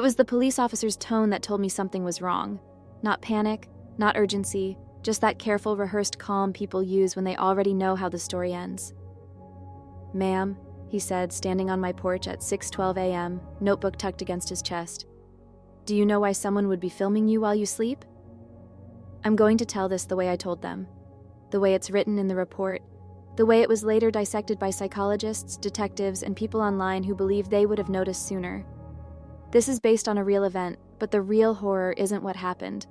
It was the police officer's tone that told me something was wrong. Not panic, not urgency, just that careful, rehearsed calm people use when they already know how the story ends. "Ma'am," he said, standing on my porch at 6:12 a.m., notebook tucked against his chest. "Do you know why someone would be filming you while you sleep?" I'm going to tell this the way I told them, the way it's written in the report, the way it was later dissected by psychologists, detectives, and people online who believe they would have noticed sooner. This is based on a real event, but the real horror isn't what happened.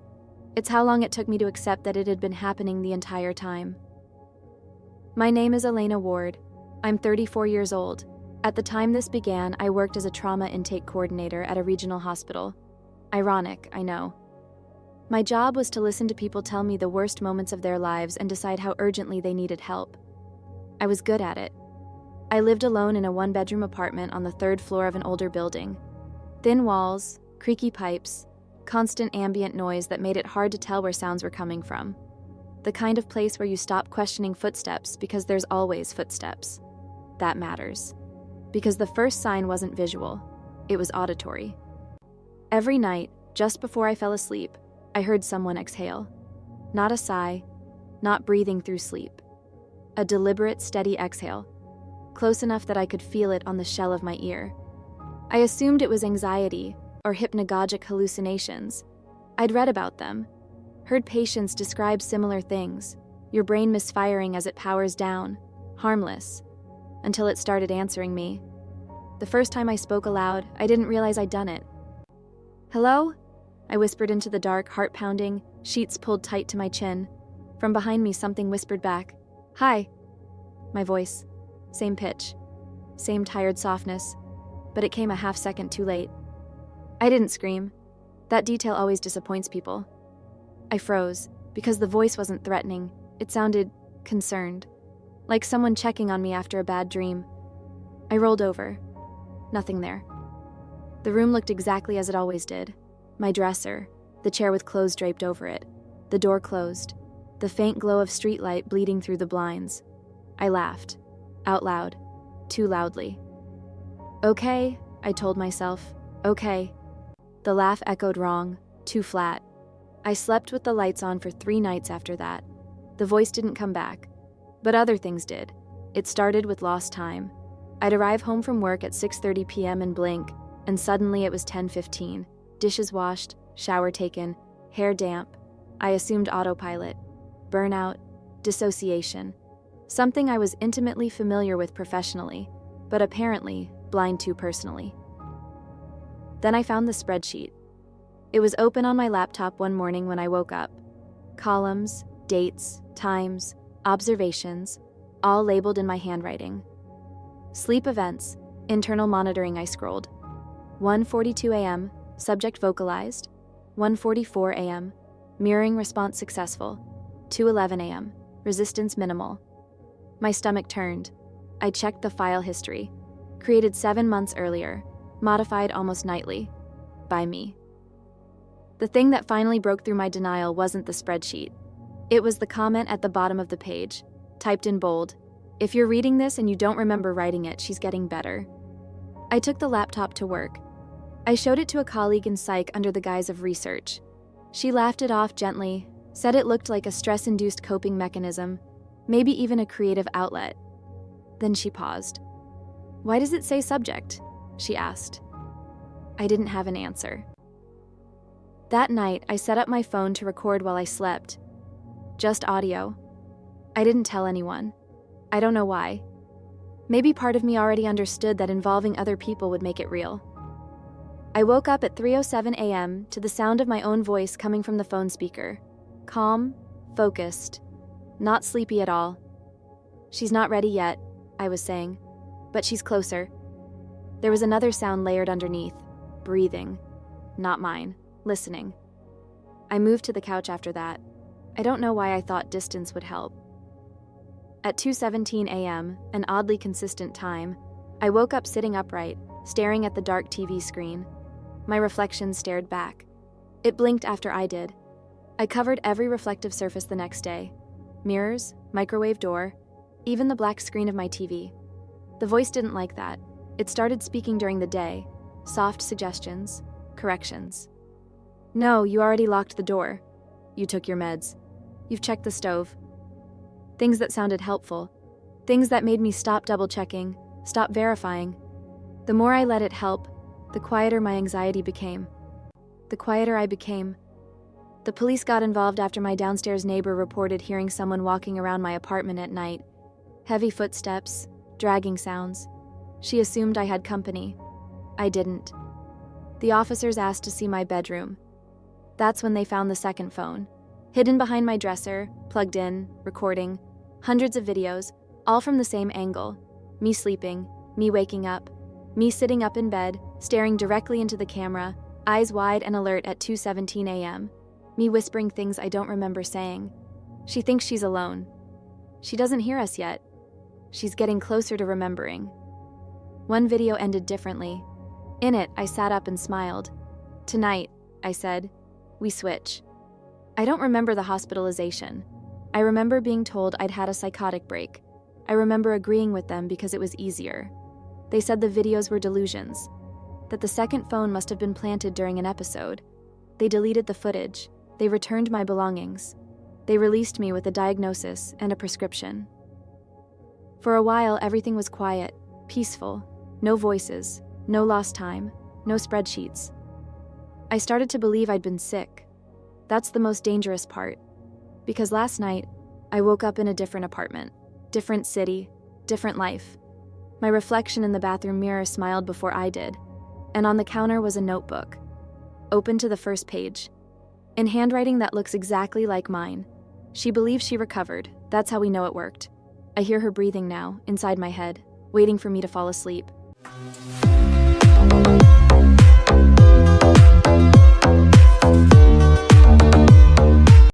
It's how long it took me to accept that it had been happening the entire time. My name is Elena Ward. I'm 34 years old. At the time this began, I worked as a trauma intake coordinator at a regional hospital. Ironic, I know. My job was to listen to people tell me the worst moments of their lives and decide how urgently they needed help. I was good at it. I lived alone in a one-bedroom apartment on the 3rd floor of an older building. Thin walls, creaky pipes, constant ambient noise that made it hard to tell where sounds were coming from. The kind of place where you stop questioning footsteps because there's always footsteps. That matters. Because the first sign wasn't visual, it was auditory. Every night, just before I fell asleep, I heard someone exhale. Not a sigh, not breathing through sleep. A deliberate, steady exhale, close enough that I could feel it on the shell of my ear. I assumed it was anxiety or hypnagogic hallucinations. I'd read about them, heard patients describe similar things, your brain misfiring as it powers down, harmless, until it started answering me. The first time I spoke aloud, I didn't realize I'd done it. "Hello?" I whispered into the dark, heart-pounding, sheets pulled tight to my chin. From behind me, something whispered back, "Hi." My voice, same pitch, same tired softness, but it came a half-second too late. I didn't scream. That detail always disappoints people. I froze, because the voice wasn't threatening. It sounded concerned, like someone checking on me after a bad dream. I rolled over. Nothing there. The room looked exactly as it always did. My dresser, the chair with clothes draped over it, the door closed, the faint glow of streetlight bleeding through the blinds. I laughed, out loud, too loudly. "Okay," I told myself, "okay." The laugh echoed wrong, too flat. I slept with the lights on for 3 nights after that. The voice didn't come back, but other things did. It started with lost time. I'd arrive home from work at 6:30 p.m. and blink, and suddenly it was 10:15. Dishes washed, shower taken, hair damp. I assumed autopilot. Burnout, dissociation. Something I was intimately familiar with professionally, but apparently blind to personally. Then I found the spreadsheet. It was open on my laptop one morning when I woke up. Columns, dates, times, observations, all labeled in my handwriting. Sleep events, internal monitoring, I scrolled. 1:42 a.m., subject vocalized. 1:44 a.m., mirroring response successful. 2:11 a.m., resistance minimal. My stomach turned. I checked the file history. Created 7 months earlier, modified almost nightly. By me. The thing that finally broke through my denial wasn't the spreadsheet. It was the comment at the bottom of the page, typed in bold. "If you're reading this and you don't remember writing it, she's getting better." I took the laptop to work. I showed it to a colleague in psych under the guise of research. She laughed it off gently, said it looked like a stress-induced coping mechanism, maybe even a creative outlet. Then she paused. "Why does it say subject?" she asked. I didn't have an answer. That night, I set up my phone to record while I slept. Just audio. I didn't tell anyone. I don't know why. Maybe part of me already understood that involving other people would make it real. I woke up at 3:07 a.m. to the sound of my own voice coming from the phone speaker. Calm, focused, not sleepy at all. "She's not ready yet," I was saying, "but she's closer." There was another sound layered underneath. Breathing. Not mine. Listening. I moved to the couch after that. I don't know why I thought distance would help. At 2:17 a.m., an oddly consistent time, I woke up sitting upright, staring at the dark TV screen. My reflection stared back. It blinked after I did. I covered every reflective surface the next day. Mirrors, microwave door, even the black screen of my TV. The voice didn't like that. It started speaking during the day. Soft suggestions. Corrections. No, you already locked the door. You took your meds. You've checked the stove. Things that sounded helpful. Things that made me stop double-checking, stop verifying. The more I let it help, the quieter my anxiety became. The quieter I became. The police got involved after my downstairs neighbor reported hearing someone walking around my apartment at night. Heavy footsteps, dragging sounds. She assumed I had company. I didn't. The officers asked to see my bedroom. That's when they found the second phone. Hidden behind my dresser, plugged in, recording. Hundreds of videos, all from the same angle. Me sleeping, me waking up, me sitting up in bed, staring directly into the camera, eyes wide and alert at 2:17 a.m. Me whispering things I don't remember saying. She thinks she's alone. She doesn't hear us yet. She's getting closer to remembering. One video ended differently. In it, I sat up and smiled. Tonight, I said, we switch. I don't remember the hospitalization. I remember being told I'd had a psychotic break. I remember agreeing with them because it was easier. They said the videos were delusions, that the second phone must have been planted during an episode. They deleted the footage. They returned my belongings. They released me with a diagnosis and a prescription. For a while, everything was quiet, peaceful, no voices, no lost time, no spreadsheets. I started to believe I'd been sick. That's the most dangerous part. Because last night, I woke up in a different apartment, different city, different life. My reflection in the bathroom mirror smiled before I did, and on the counter was a notebook, open to the first page, in handwriting that looks exactly like mine. She believes she recovered. That's how we know it worked. I hear her breathing now, inside my head, waiting for me to fall asleep.